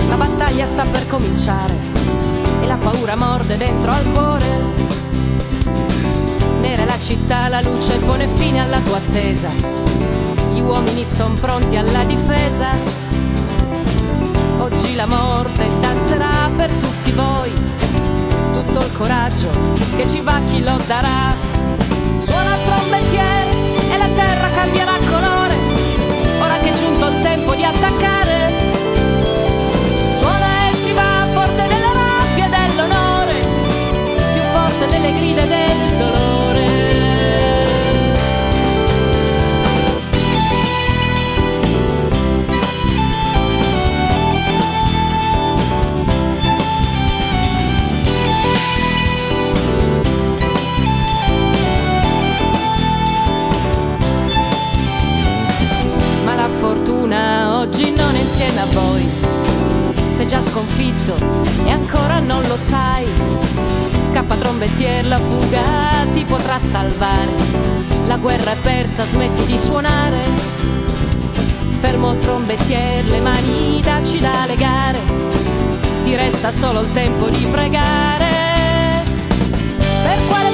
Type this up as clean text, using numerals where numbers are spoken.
La battaglia sta per cominciare e la paura morde dentro al cuore. Nera è la città, la luce pone fine alla tua attesa. Gli uomini son pronti alla difesa. Oggi la morte danzerà per tutti voi. Tutto il coraggio che ci va chi lo darà. Suona il trombettiere e la terra cambierà colore. Ora che è giunto il tempo di attaccare. Delle grida del dolore. Ma la fortuna oggi non è insieme a voi. Sei già sconfitto e ancora non lo sai. Scappa trombettier, la fuga ti potrà salvare. La guerra è persa, smetti di suonare. Fermo trombettier, le mani dacci da legare. Ti resta solo il tempo di pregare. Per quale